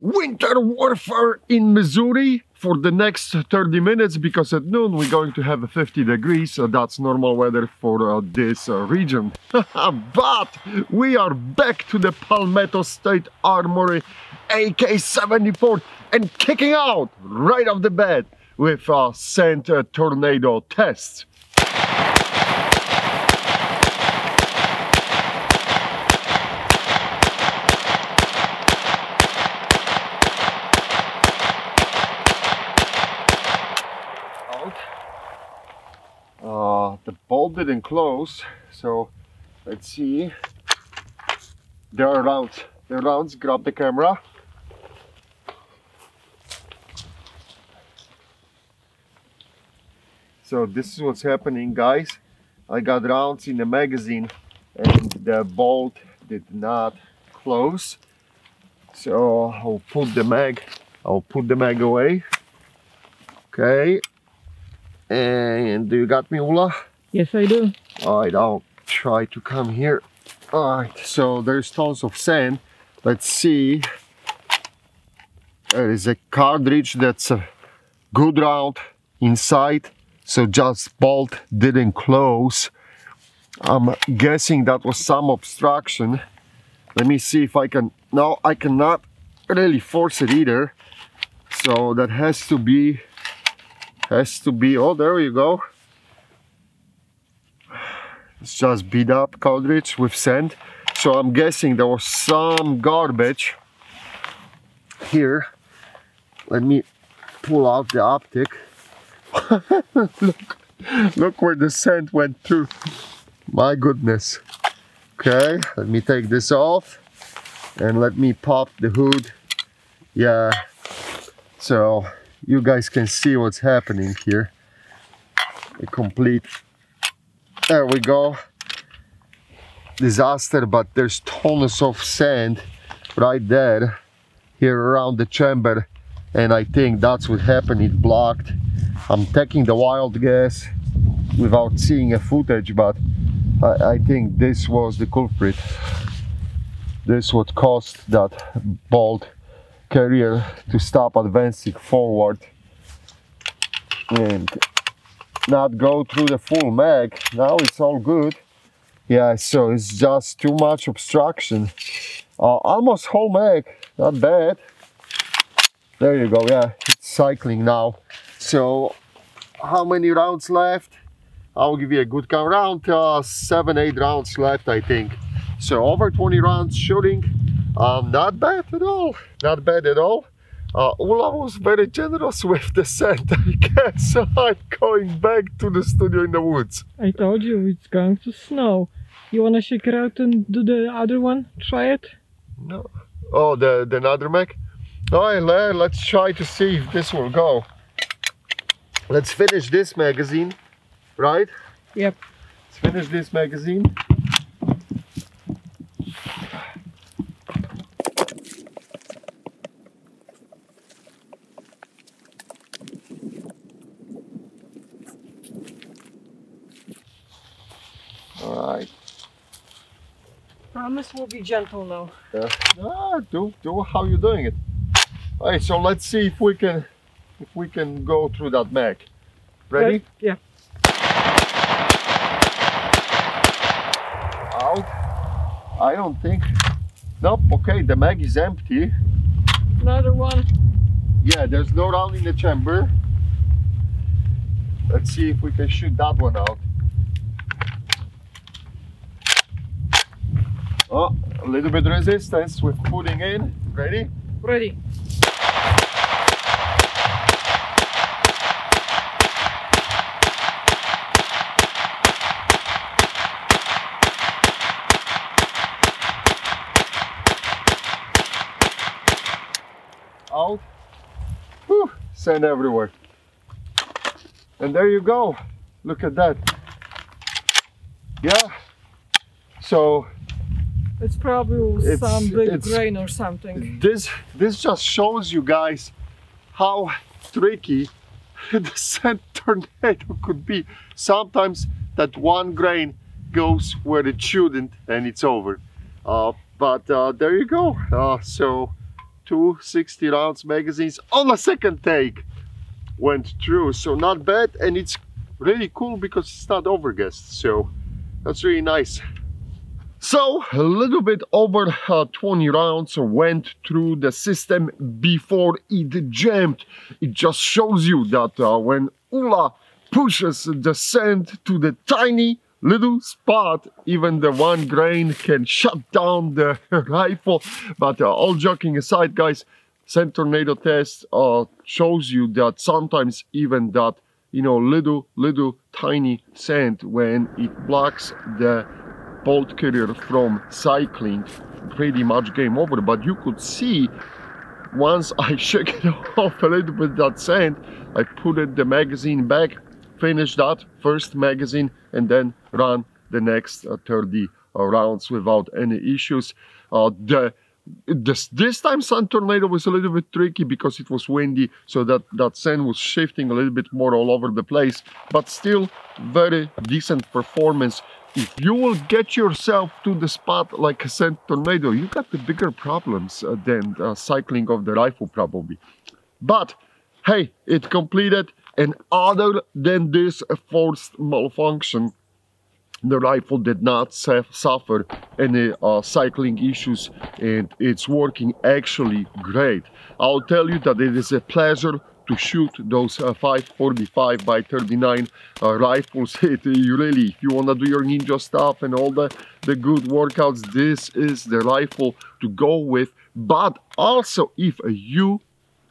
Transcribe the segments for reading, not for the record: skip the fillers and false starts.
winter warfare in Missouri for the next 30 minutes because at noon we're going to have 50 degrees, so that's normal weather for this region. But we are back to the Palmetto State Armory AK74 and kicking out right off the bat with sand tornado tests. The bolt didn't close, so let's see. There are rounds. There are rounds. Grab the camera. So this is what's happening, guys. I got rounds in the magazine and the bolt did not close. So I'll put the mag away. Okay. And do you got me, Ula? Yes, I do. Alright, I'll try to come here. Alright, so there's tons of sand. Let's see. There is a cartridge that's a good round inside, so just bolt didn't close. I'm guessing that was some obstruction. Let me see if I can. No, I cannot really force it either. So that has to be, oh, there you go. It's just beat up cartridge with sand. So I'm guessing there was some garbage here. Let me pull out the optic. look where the sand went through. My goodness. Okay, let me take this off and let me pop the hood. Yeah, so you guys can see what's happening here. A complete, there we go, disaster. But there's tons of sand right there, here around the chamber, and I think that's what happened. It blocked. I'm taking the wild guess without seeing a footage, but I think this was the culprit. This would caused that bolt carrier to stop advancing forward and not go through the full mag. Now it's all good. Yeah, so it's just too much obstruction. Almost whole mag, not bad. There you go. Yeah, it's cycling now. So how many rounds left? I'll give you a good count. Around 7-8 rounds left, I think. So over 20 rounds shooting. Not bad at all. Not bad at all. Ula was very generous with the sand, I guess. I'm going back to the studio in the woods. I told you it's going to snow. You wanna shake it out and do the other one? Try it? No. Oh, the another mag? Alright, let's try to see if this will go. Let's finish this magazine, right? Yep. Let's finish this magazine. Alright. Promise we'll be gentle now. Do how you're doing it. Alright, so let's see if we can go through that mag. Ready? Right? Yeah. Out. I don't think. Nope. Okay, the mag is empty. Another one. Yeah, there's no round in the chamber. Let's see if we can shoot that one out. Oh, a little bit resistance with putting in. Ready? Ready. Out. Whew, sand everywhere. And there you go. Look at that. Yeah. So it's probably some big grain or something. This just shows you guys how tricky the sand tornado could be. Sometimes that one grain goes where it shouldn't and it's over. But there you go. So two 60 rounds magazines on the second take went through, so not bad. And it's really cool because it's not overgassed, so that's really nice. So a little bit over 20 rounds went through the system before it jammed. It just shows you that when Ula pushes the sand to the tiny little spot, even the 1 grain can shut down the rifle. But all joking aside, guys, sand tornado test shows you that sometimes even that, you know, little tiny sand, when it blocks the bolt carrier from cycling, pretty much game over. But you could see once I shake it off a little bit, that sand, I put it the magazine back, finish that first magazine, and then run the next 30 rounds without any issues. This time sand tornado was a little bit tricky because it was windy, so that sand was shifting a little bit more all over the place, but still very decent performance. If you will get yourself to the spot like a sand tornado, you got the bigger problems than cycling of the rifle probably. But hey, it completed, and other than this forced malfunction, the rifle did not suffer any cycling issues, and it's working actually great. I'll tell you that it is a pleasure to shoot those 545 by 39 rifles. You really, if you want to do your ninja stuff and all the good workouts, this is the rifle to go with. But also, if you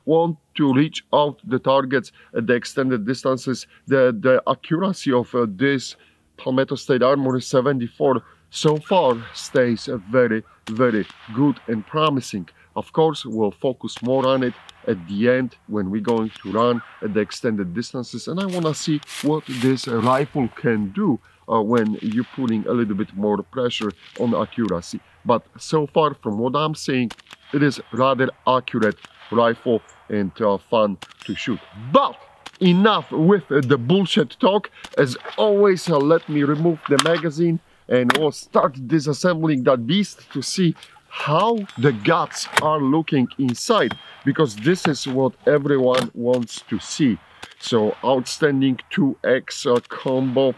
want to reach out the targets at the extended distances, the accuracy of this Palmetto State Armory 74 so far stays very, very good and promising. Of course, we'll focus more on it at the end when we're going to run at the extended distances, and I want to see what this rifle can do when you're putting a little bit more pressure on accuracy. But so far, from what I'm seeing, it is rather accurate rifle and fun to shoot. But enough with the bullshit talk. As always, let me remove the magazine and we'll start disassembling that beast to see how the guts are looking inside, because this is what everyone wants to see. So outstanding 2X combo.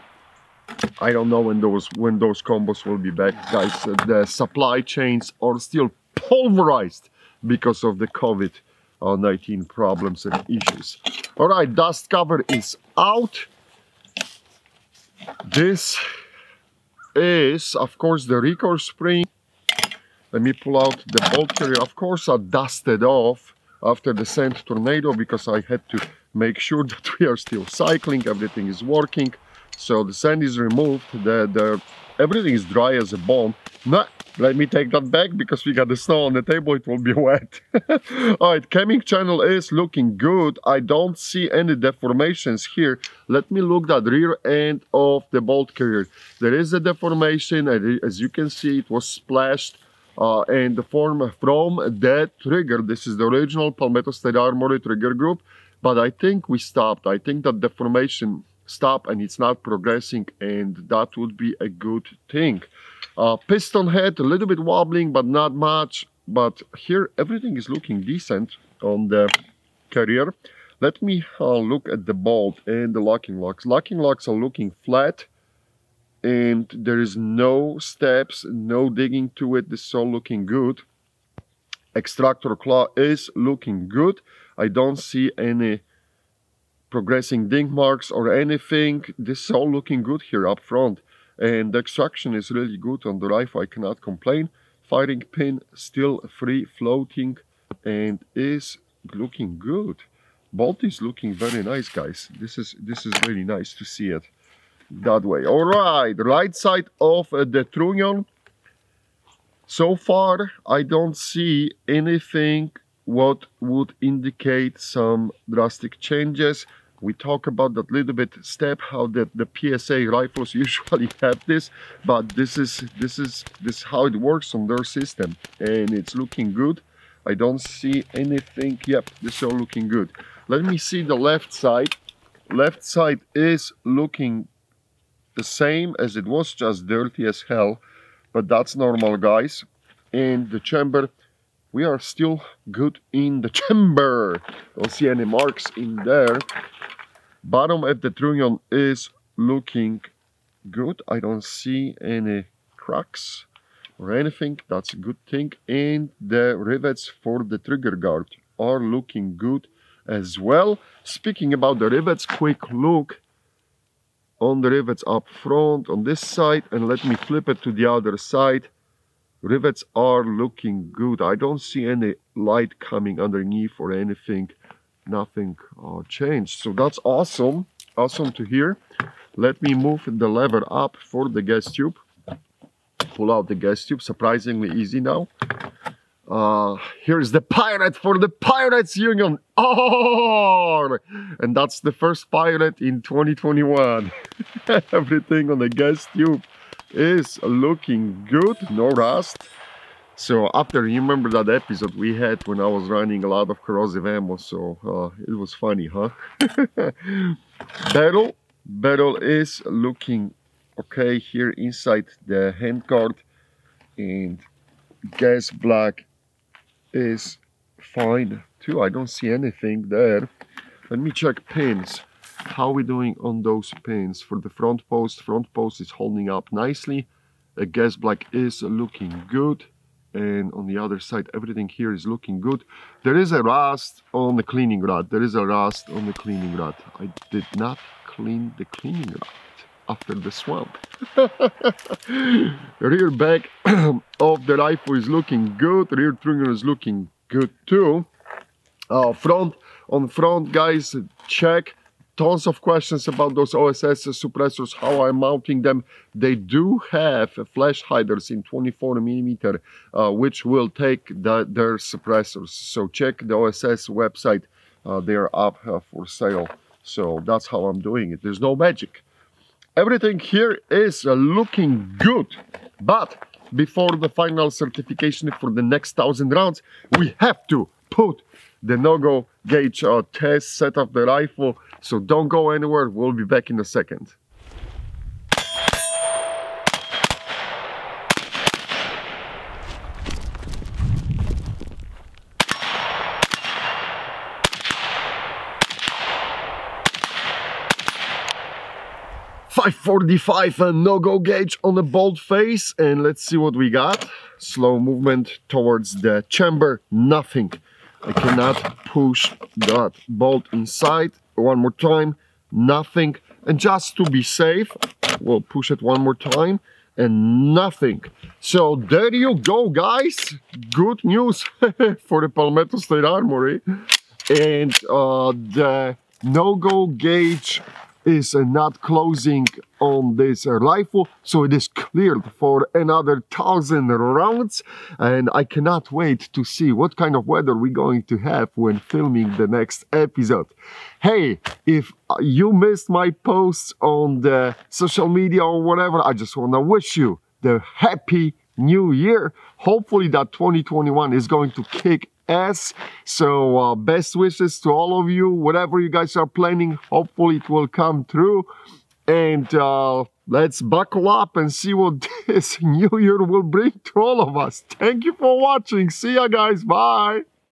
I don't know when those combos will be back, guys. The supply chains are still pulverized because of the COVID-19 problems and issues. All right, dust cover is out. This is, of course, the Record spring. Let me pull out the bolt carrier. Of course, I dusted off after the sand tornado because I had to make sure that we are still cycling, everything is working. So the sand is removed, everything is dry as a bone. Nah, let me take that back because we got the snow on the table, it will be wet. Alright, camming channel is looking good. I don't see any deformations here. Let me look at the rear end of the bolt carrier. There is a deformation, as you can see, it was splashed. And the form from that trigger. This is the original Palmetto State Armory trigger group, but I think we stopped. I think that deformation stopped and it's not progressing, and that would be a good thing. Piston head, a little bit wobbling, but not much. But here everything is looking decent on the carrier. Let me look at the bolt and the locking locks. Locking locks are looking flat, and there is no steps, no digging to it. This is all looking good. Extractor claw is looking good. I don't see any progressing ding marks or anything. This is all looking good here up front. And the extraction is really good on the rifle. I cannot complain. Firing pin still free floating and is looking good. Bolt is looking very nice, guys. This is really nice to see it that way. All right side of the trunnion. So far, I don't see anything what would indicate some drastic changes. We talk about that little bit step, how the PSA rifles usually have this, but this is how it works on their system, and it's looking good. I don't see anything. Yep, this is all looking good. Let me see the left side. Left side is looking the same as it was, just dirty as hell, but that's normal, guys. And the chamber we are still good in the chamber. Don't see any marks in there. Bottom of the trunnion is looking good. I don't see any cracks or anything. That's a good thing. And the rivets for the trigger guard are looking good as well. Speaking about the rivets, quick look on the rivets up front on this side, and let me flip it to the other side. Rivets are looking good. I don't see any light coming underneath or anything. Nothing changed. So that's awesome. Awesome to hear. Let me move the lever up for the gas tube. Pull out the gas tube. Surprisingly easy now. Here's the pirate for the Pirates Union. Oh! And that's the first pirate in 2021. Everything on the gas tube is looking good, no rust. So after, you remember that episode we had when I was running a lot of corrosive ammo, so it was funny, huh? Barrel is looking okay here inside the handguard, and gas black is fine too. I don't see anything there. Let me check pins. How are we doing on those pins? For the front post is holding up nicely. The gas black is looking good, and on the other side everything here is looking good. There is a rust on the cleaning rod. I did not clean the cleaning rod after the swamp. Rear back of the rifle is looking good. Rear trigger is looking good too. Front guys, check. Tons of questions about those OSS suppressors, how I'm mounting them. They do have flash hiders in 24mm, which will take their suppressors. So check the OSS website. They're up for sale. So that's how I'm doing it. There's no magic. Everything here is looking good. But before the final certification for the next 1,000 rounds, we have to put the no-go gauge test, set up the rifle. So don't go anywhere, we'll be back in a second. .545 and no-go gauge on the bolt face, and let's see what we got. Slow movement towards the chamber, nothing. I cannot push that bolt inside. One more time, nothing. And just to be safe, we'll push it one more time, and nothing. So there you go, guys. Good news for the Palmetto State Armory. And the no-go gauge is not closing on this rifle, so it is cleared for another 1,000 rounds, and I cannot wait to see what kind of weather we're going to have when filming the next episode. Hey, if you missed my posts on the social media or whatever, I just want to wish you the happy new year. Hopefully that 2021 is going to kick ass. So best wishes to all of you. Whatever you guys are planning, hopefully it will come through. And let's buckle up and see what this new year will bring to all of us. Thank you for watching. See ya, guys. Bye.